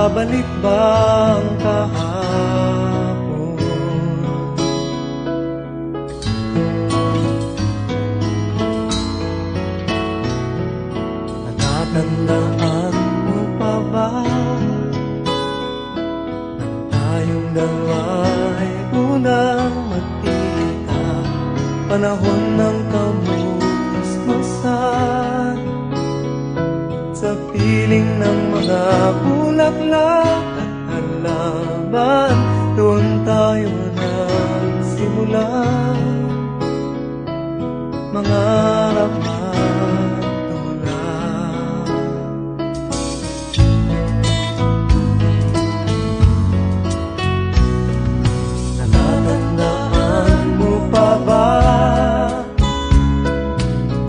babalik ba ang kahapon? Natatandaan mo pa ba nang tayong dala'y unang magkita? Panahon ng kamusmasan sa piling ng mga bulaklak at halaman, doon tayo nagsimula mangarap at tulad. Natatandaan mo pa ba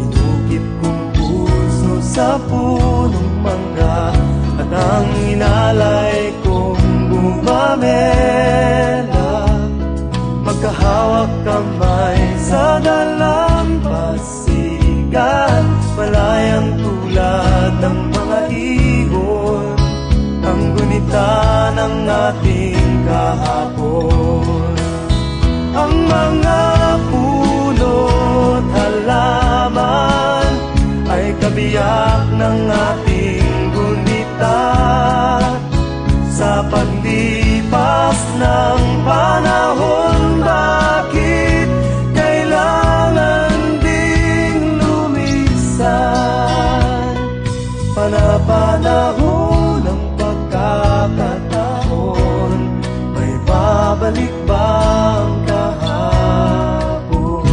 inukit kong puso sa punong mangga at ang inalay kong bumamela, magkahawak kamay sa dalampasigan, malayang tulad ng mga ibon, ang gunita ng ating kahapon. Ang mga puno't halaman ay kabiyak ng ating gunita. Sa paglipas ng panahon, bakit kailangan ding lumisan? Panapanahon ng pagkakataon, may babalik ba ang kahapon?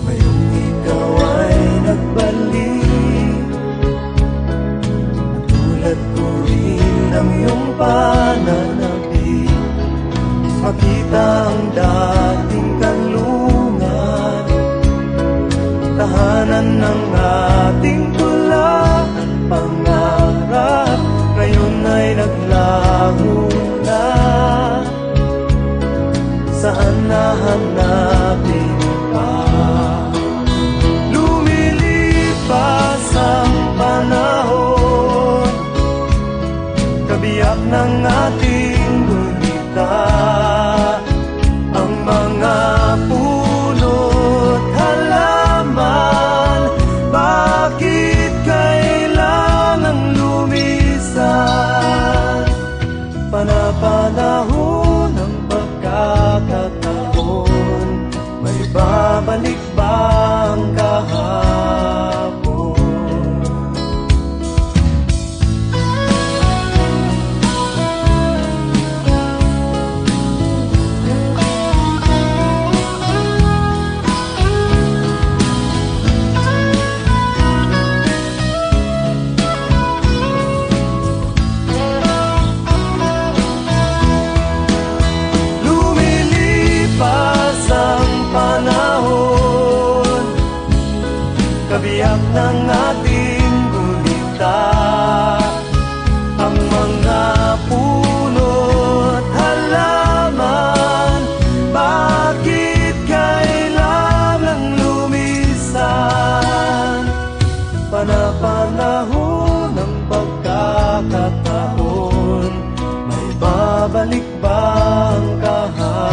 Ngayong ikaw ay nagbalik, tulad ko rin ang iyong pananabik, makita ang dating kanlungan, tahanan ng ating tula at pangarap, ngayon ay naglaho na. Saan nahanapin pa? Lumilipas ang panahon, kabiyak ng ating gunita. Ang mga puno't halaman, bakit kailangang lumisan? Panapanahon ng pagkakataon, may babalik ba ang kahapon? Lumilipas ang panahon, kabiyak ng ating gunita. Ang mga puno't halaman, bakit kailangang lumisan? Panapanahon ng pagkakataon, may babalik ba ang kahapon?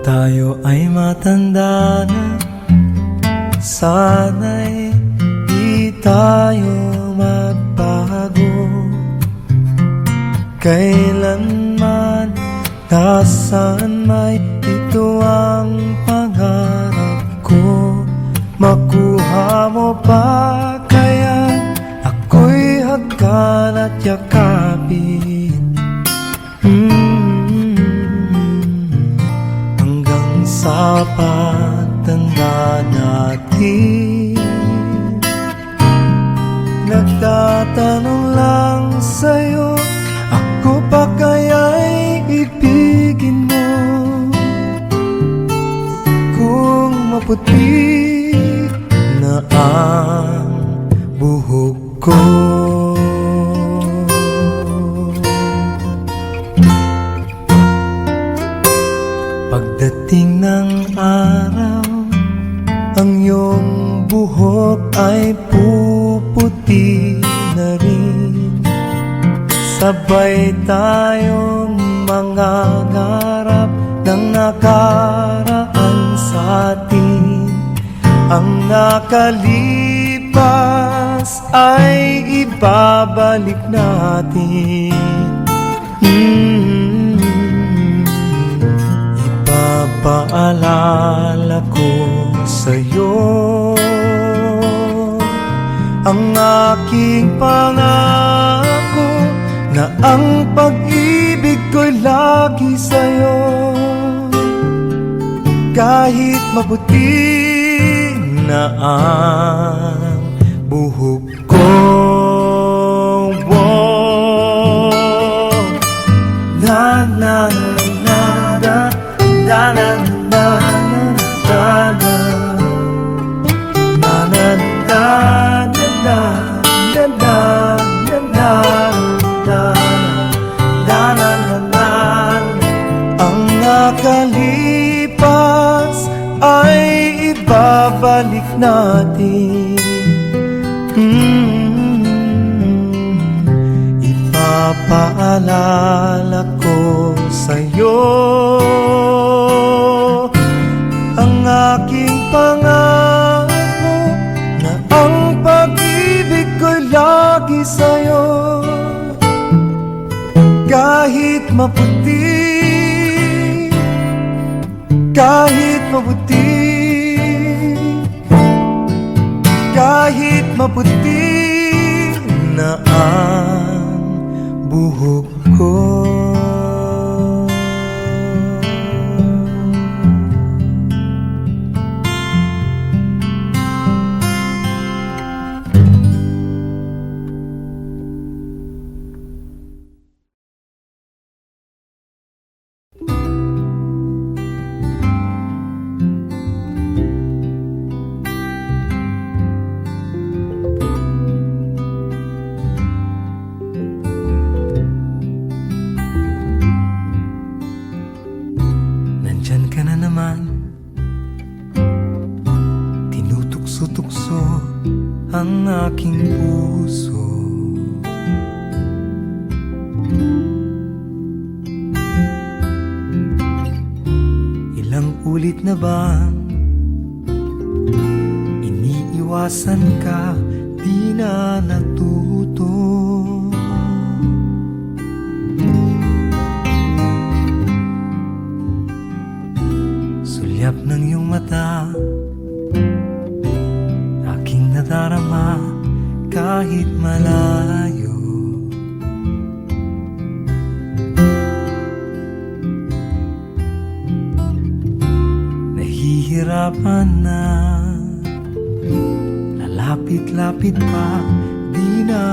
Tayo ay matanda na, sana'y di tayo magbago. Kailanman, nasaan may ito ang pangarap ko. Makuha mo ba kaya ako'y hagkan at yakapin? Hanggang sa pagtanda natin, nagtatanong lang sa'yo, ako pa kaya'y ibigin mo? Kung maputi na ang buhok ko, pagdating ng araw, ang iyong buhok ay puputi na rin. Sabay tayong mangangarap ng nakaraan sa atin. Ang nakalipas ay ibabalik natin. Ipapaalala ko sa'yo ang aking pangako, na ang pag-ibig ko'y lagi sa'yo. Kahit maputi na ang buhok ko, na na na na na na na nakalipas ay ibabalik natin. Ipapaalala ko sa'yo ang aking pangako, na ang pag-ibig ko'y lagi sa'yo. Kahit maputi, kahit maputi, kahit maputi na ang buhok ko. Nandyan ka na naman, tinutukso-tukso ang aking puso. Ilang ulit na bang iniiwasan ka, di na natuto? Sulyap ng iyong mata, aking nadarama kahit malayo. Nahihirapan na, lalapit-lapit pa, di na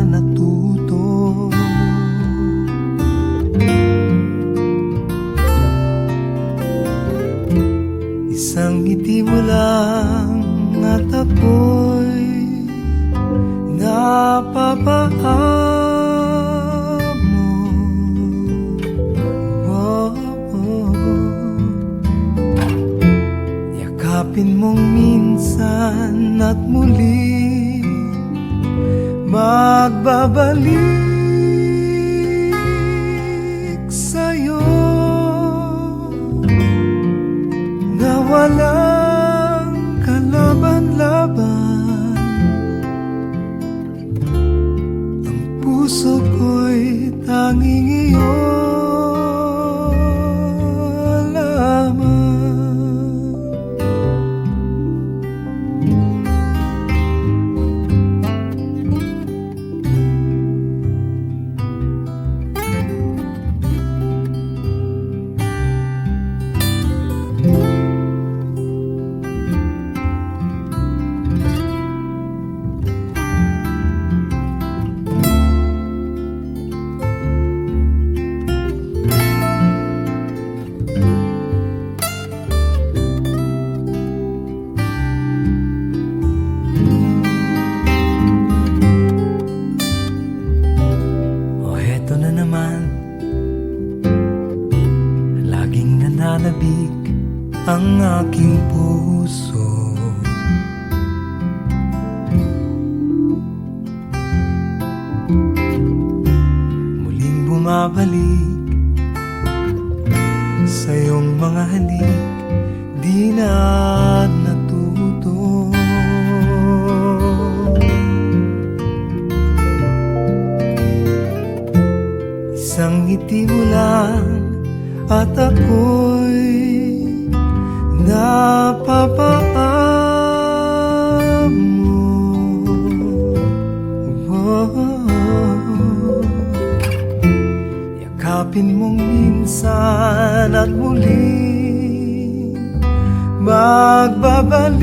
natuto. Isang ngiti mo lang at ako'y napapaamo. Yakapin mong minsan at muli magbabalik sa'yo, na walang kalaban. ang aking puso. Muling bumabalik sa iyong mga halik, di na natuto. Isang ngiti mo lang at ako'y napapaan mo. Yakapin mong minsan at muling magbabalik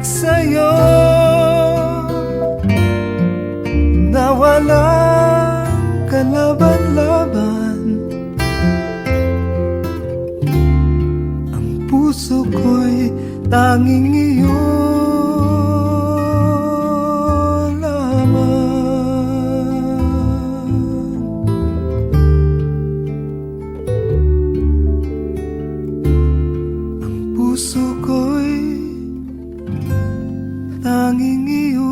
sa'yo na walang kalaban-laban. Ang puso ko'y tanging iyo lamang. Ang puso ko'y tanging iyo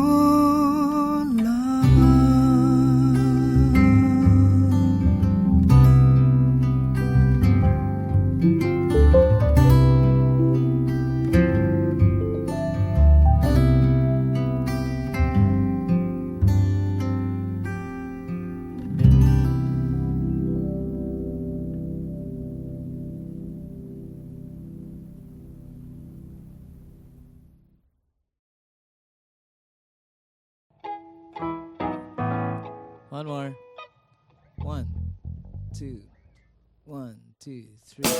One more. 1, 2, 1, 2, 3.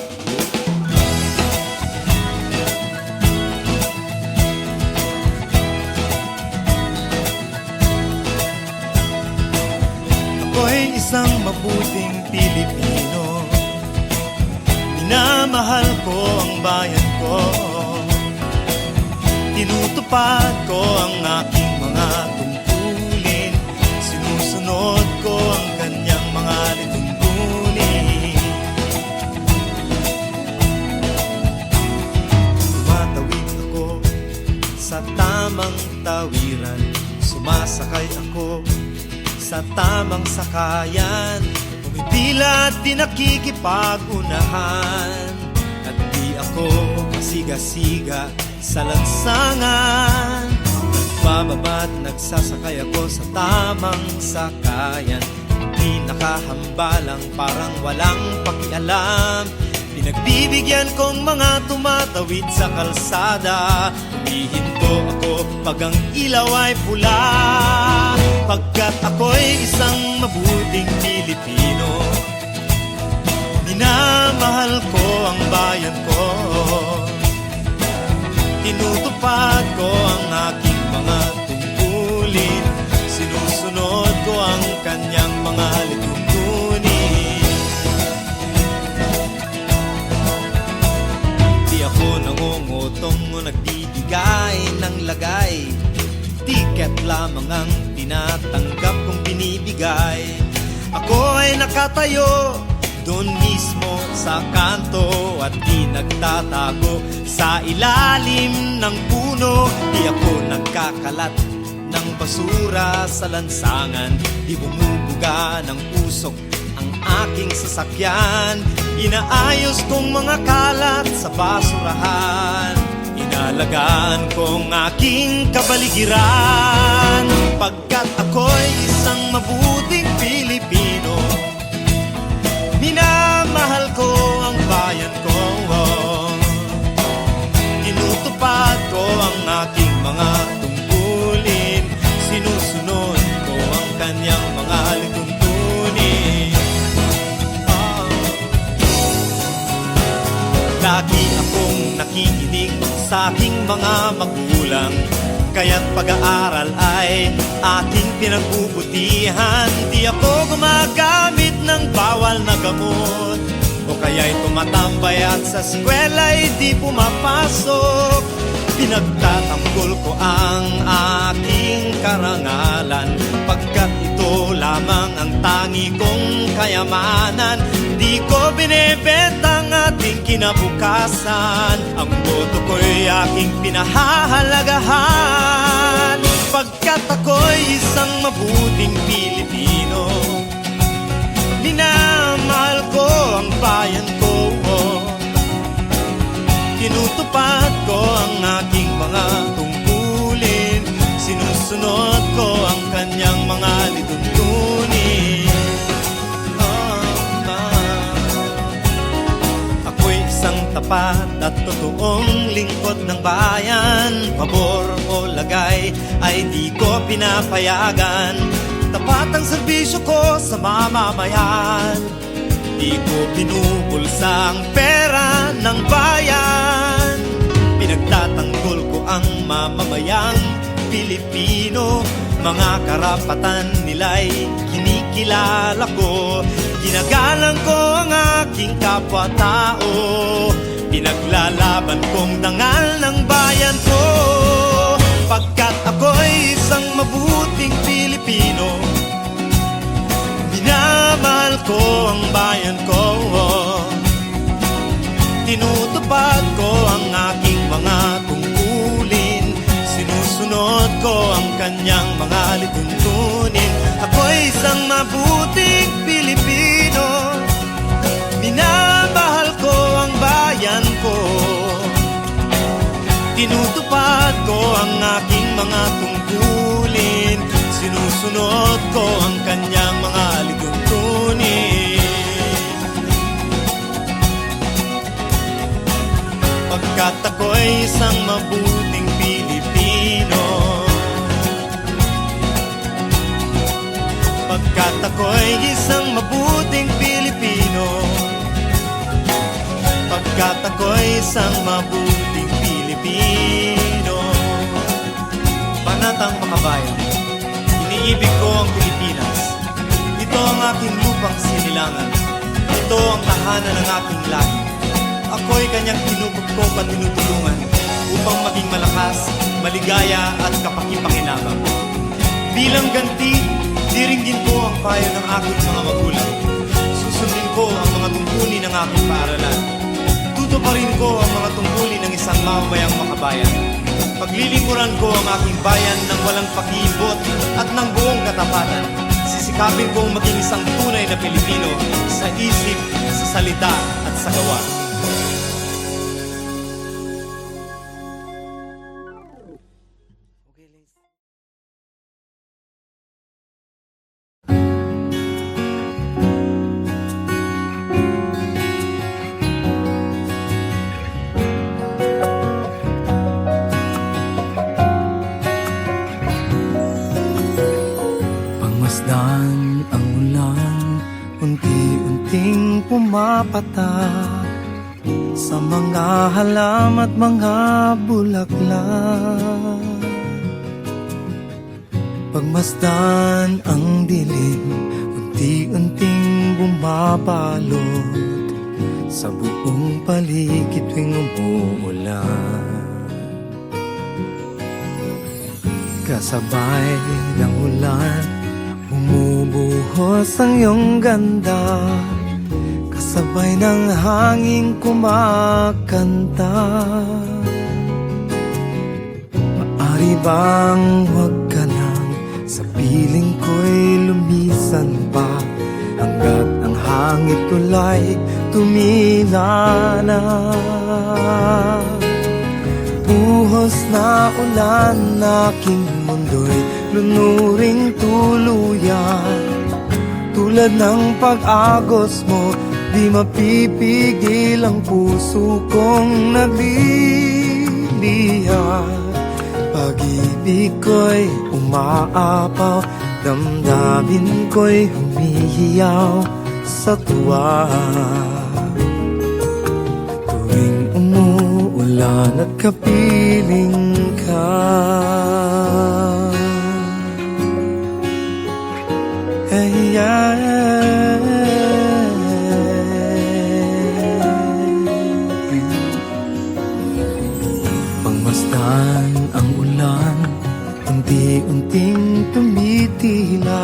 Ako'y isang mabuting Pilipino, minamahal ko ang bayan ko, tinutupad ko ang aking mga tungkulin, sinusunod ko ang kanyang mga lituntunin. Tumatawid ako sa tamang tawiran, sumasakay ako sa tamang sakayan, pumipila at di nakikipag-unahan, at di ako masiga-siga sa lansangan. Nagbababa't nagsasakay ako sa tamang sakayan, di nakahambalang parang walang pakialam. Pinagbibigyan kong mga tumatawid sa kalsada, humihinto ako pag ang ilaw ay pula. Pagkat ako'y isang mabuting Pilipino, minamahal ko ang bayan ko, tinutupad ko ang aking mga tungkulin, sinusunod ko ang kanyang mga lituntunin. Di ako nangungutong o nagbibigay ng lagay, tiket lamang ang tinatanggap kong binibigay. Ako ay nakatayo doon mismo sa kanto at di nagtatago sa ilalim ng puno. Di ako nagkakalat ng basura sa lansangan, di bumubuga ng usok ang aking sasakyan. Inaayos kong mga kalat sa basurahan, inalagaan kong aking kabaligiran. Pagkat ako'y isang mabuting Pilipino, minamahal ko ang bayan ko, tinutupad ko ang aking mga tungkulin, sinusunod ko ang kanyang mga lituntunin. Lagi akong nakikinig sa aking mga magulang, kaya't pag-aaral ay aking pinagbubutihan. Di ako gumagamit ng bawal na gamot, o kaya'y tumatambay at sa eskwela'y di pumapasok. Pinagtatanggol ko ang aking karangalan, pagkat ito lamang ang tangi kong kayamanan. Di ko binebenta ang ating kinabukasan. Ang boto ko'y aking pinahahalagahan, pagkat ako'y isang mabuting Pilipino. Minamahal ko ang bayan ko, tinutupad ko ang aking mga tungkulin, sinusunod ko ang kanyang mga lituntunin. Ako'y isang tapat at totoong lingkod ng bayan. Pabor o lagay ay di ko pinapayagan. Tapat ang serbisyo ko sa mamamayan. Di ko binubulsa ang pera ng bayan. Pinagtatanggol ko ang mamamayang Pilipino. Mga karapatan nila'y kinikilala ko. Ginagalang ko ang aking kapwa-tao. Pinaglalaban kong dangal ng bayan ko, pagkat ako'y isang mabuting Pilipino. Minamahal ko ang bayan ko, tinutupad ko ang aking mga tungkulin, sinusunod ko ang kanyang mga lituntunin. Ako'y isang mabuting Pilipino. Minamahal ko ang bayan ko, tinutupad ko ang aking mga tungkulin, sinusunod ko ang kanyang mga lituntunin. Pagkat ako'y isang mabuting Pilipino. Pagkat ako'y isang mabuting Pilipino. Pagkat ako'y isang mabuting Pilipino. Panatang makabayan, iniibig ko ang Pilipinas. Ito ang aking lupang sinilangan. Ito ang tahanan ng aking lahi. Ako'y kanyang tinupugpog at tinutulungan upang maging malakas, maligaya at kapakipakinabang. Bilang ganti, diringgin ko ang payo ng aking mga magulang. Susundin ko ang mga tungkulin ng aking paaralan. Tutuparin ko ang mga tungkulin ng isang mamamayang makabayan. Paglilingkuran ko ang aking bayan ng walang pakibot at ng buong katapatan. Sisikapin kong maging isang tunay na Pilipino sa isip, sa salita at sa gawa. Pagmasdan ang ulan, unti-unting pumapatak sa mga halam at mga bulaklak. Pagmasdan ang dilim, unti-unting bumabalot sa buong paligid tuwing umuulan. Kasabay ng ulan, bumubuhos ang iyong ganda. Kasabay ng hangin kumakanta. Maari bang huwag ka lang sa piling ko'y lumisan pa, hanggat ang hangin tulay tumila na. Buhos na ulan, aking mundo'y lunuring tuluyan. Tulad ng pag-agos mo, di mapipigil ang puso kong nagliliyab. Pag-ibig ko'y umaapaw, damdamin ko'y humihiyaw sa tuwa. Tuwing umuulan at kapiling ka, hey, pagmasdan ang ulan, unti-unting tumitila.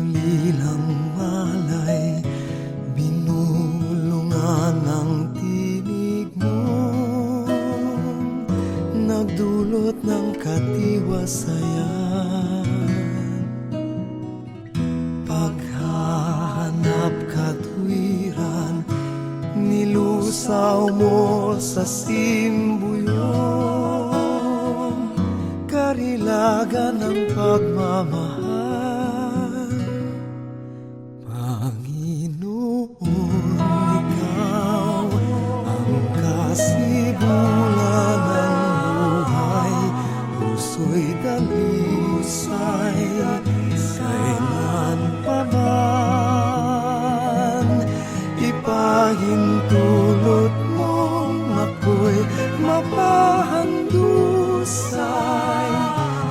sa simbuyong karilagan ng pagmamahal. Panginoon, ikaw ang kasibulan ng buhay, puso'y dalisay, kailan pa man ipahintulot mong ako'y mapahandusay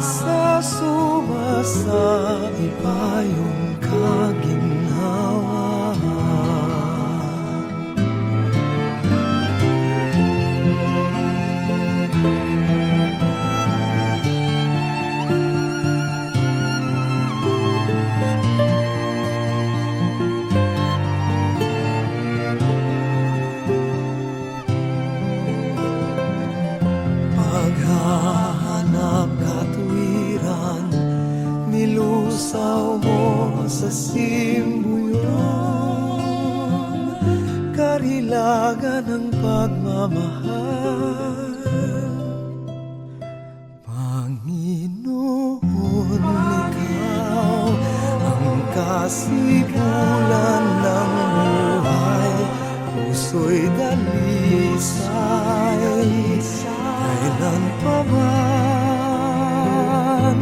sa sumasa ipayong kaginhawa. Paghahanap katuwiran, nilusaw mo sa simbuyong karilagan ng pagmamahal. Panginoon, ikaw ang kasibulan ng buhay, puso'y dalisay, kailan pa man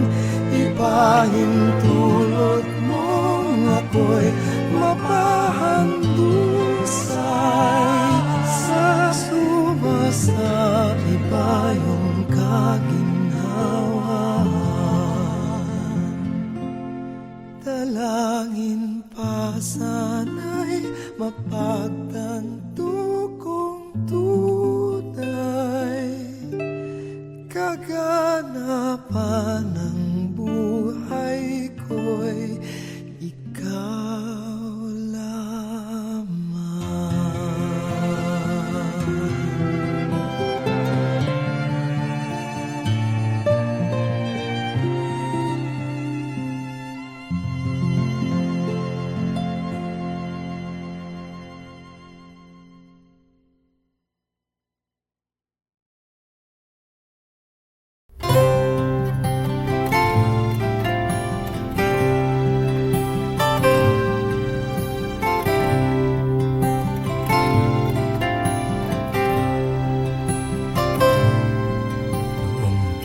ipahintulot mong ako'y mapahandusay sa sumasa ipayong kaginhawa. Dalangin pa sana'y mapagtanto kong tunay kaganapan ng buhay ko'y ikaw lamang.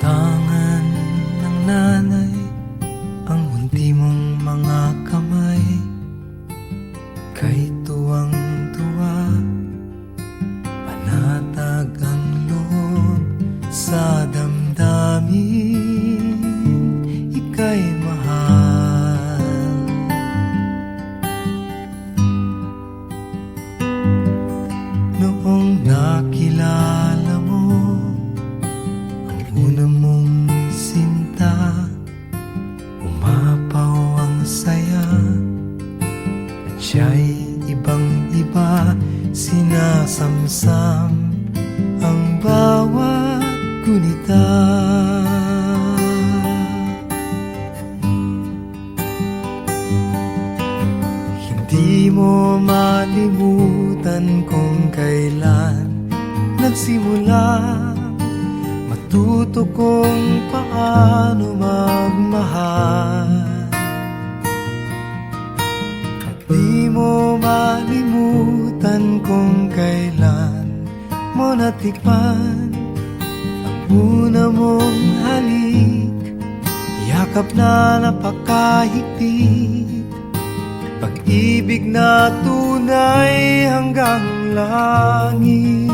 Tangan ng nanay, ang munti mong mga kamay, kay tuwang-tuwa, panatag ang loob sa damdamin, ika'y mahal. Noong nakilala mo una mong sinta, umapaw ang saya, at siya'y ibang-iba, sinasamsam ang bawat gunita. Hindi mo malimutan kung kailan nagsimula matuto kung paano magmahal, at di mo malimutan kung kailan mo natikman ang una mong halik, yakap na napakahigpit, pag-ibig na tunay hanggang langit.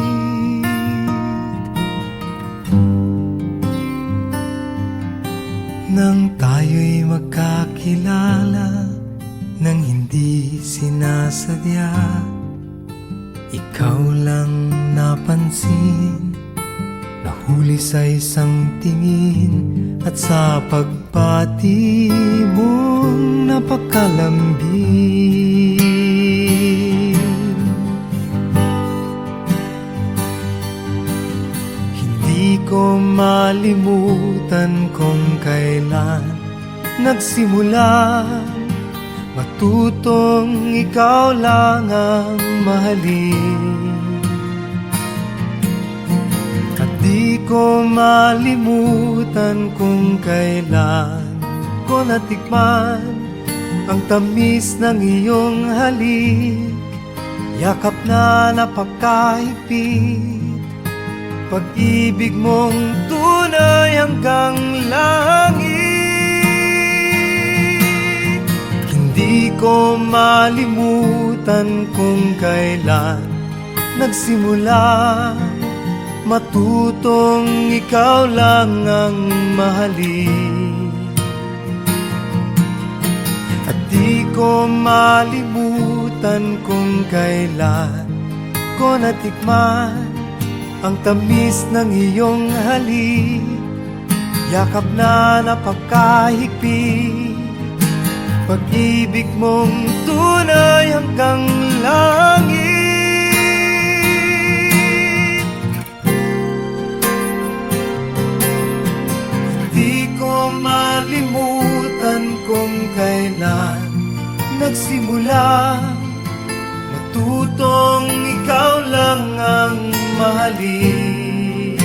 Nang tayo'y magkakilala, nang hindi sinasadya, ikaw lang napansin, nahuli sa isang tingin, at sa pagbati mong napakalambing. Hindi ko malimutan kung kailan nagsimula matutong ikaw lang ang mahalin. ko malimutan kung kailan ko natikman ang tamis ng iyong halik, yakap na napakahigpit, pag-ibig mong tunay hanggang langit. Hindi ko malimutan kung kailan nagsimula matutong ikaw lang ang mahalin. At di ko malimutan kung kailan ko natikman ang tamis ng iyong halik, yakap na napakahigpit, pag-ibig mong tunay hanggang langit. Di ko malimutan kung kailan nagsimula matutong ikaw lang ang mahalin.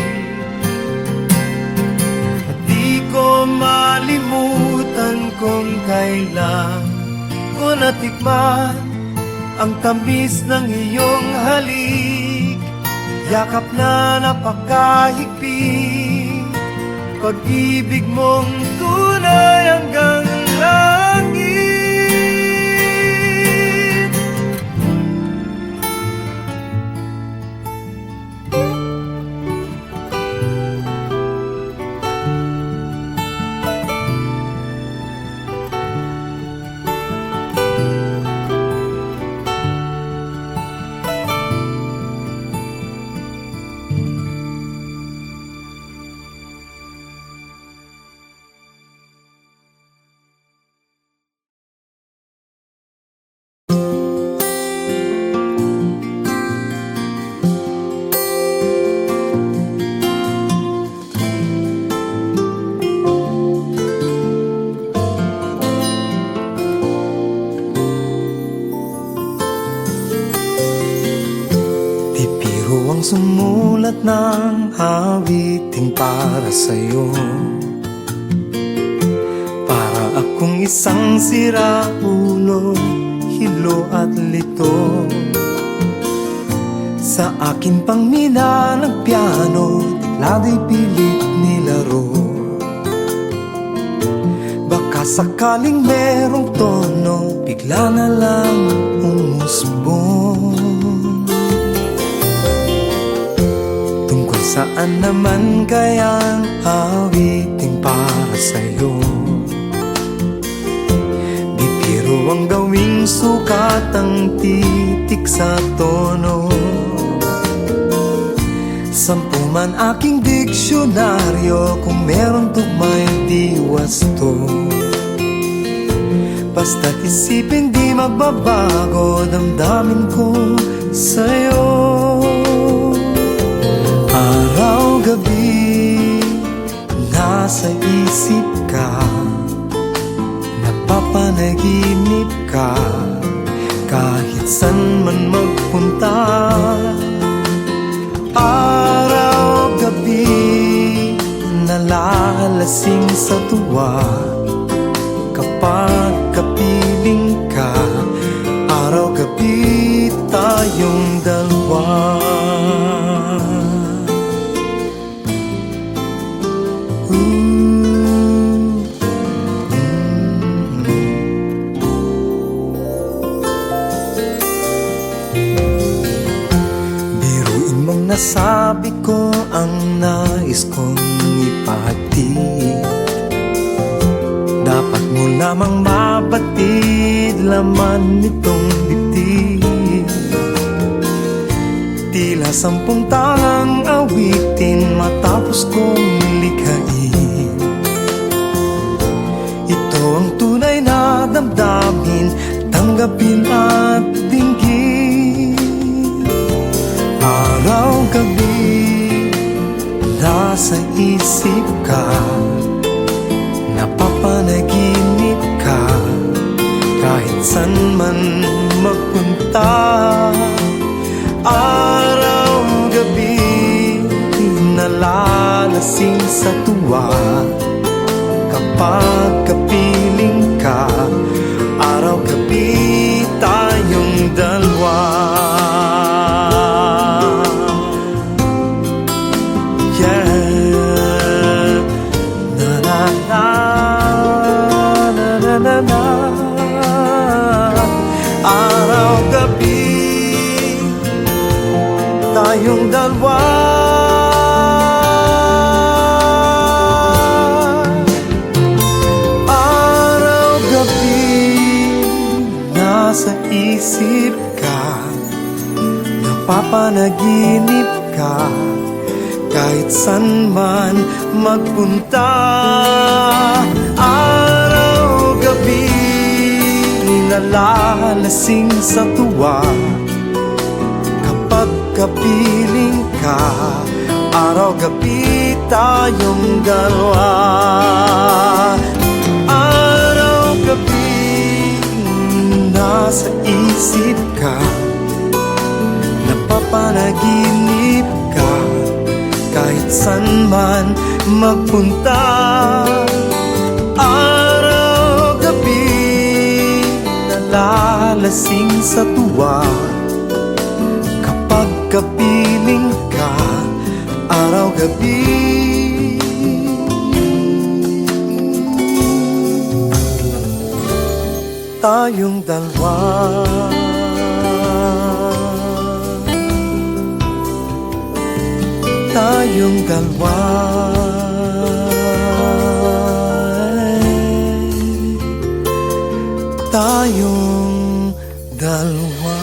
At di ko malimutan kung kailan ko natikman ang tamis ng iyong halik, yakap na napakahigpit, pag-ibig mong tunay hanggang langit. Sumulat ng awiting para sa'yo, para akong isang siraulo, hilo at lito. Sa akin pang mina ng piano, tiklado'y pilit nilaro. Baka sakaling merong tono, bigla na lang umusbong. Saan naman kayang awiting para sa'yo? Bibiro ang gawing sukat, ang titik sa tono. 10 man aking diksyonaryo, kung meron tugmay di wasto. Basta't isipin di magbabago, damdamin ko sa'yo. Araw-gabi, nasa isip ka, napapanaginip ka, kahit san man magpunta. Araw-gabi, nalalasing sa tuwa, kapag kapiling ka, araw-gabi tayong dalawa. Nasabi ko ang nais kong ipahatid, dapat mo lamang mabatid laman nitong dibdib. Tila 10 tangang awitin matapos kong likhain. Ito ang tunay na damdamin, tanggapin at dinggin. Araw-gabi, nasa isip ka, napapanaginip ka, kahit san man magpunta. Araw-gabi, nalalasing tuwa kapag kapiling ka. Araw-gabi tayong dalawa. Yeah, na na na na na na na. Araw-gabi tayong dalawa. Nasa isip ka, napapanaginip ka, kahit san man magpunta. Araw-gabi nalalasing sa tuwa kapag kapiling ka. Araw-gabi tayong dalawa. Araw-gabi nasa isip ka, napapanaginip ka, kahit san man magpunta. Araw-gabi nalalasing sa tuwa kapag kapiling ka. Araw-gabi tayong dalawa. Tayong dalawa. Tayong dalawa.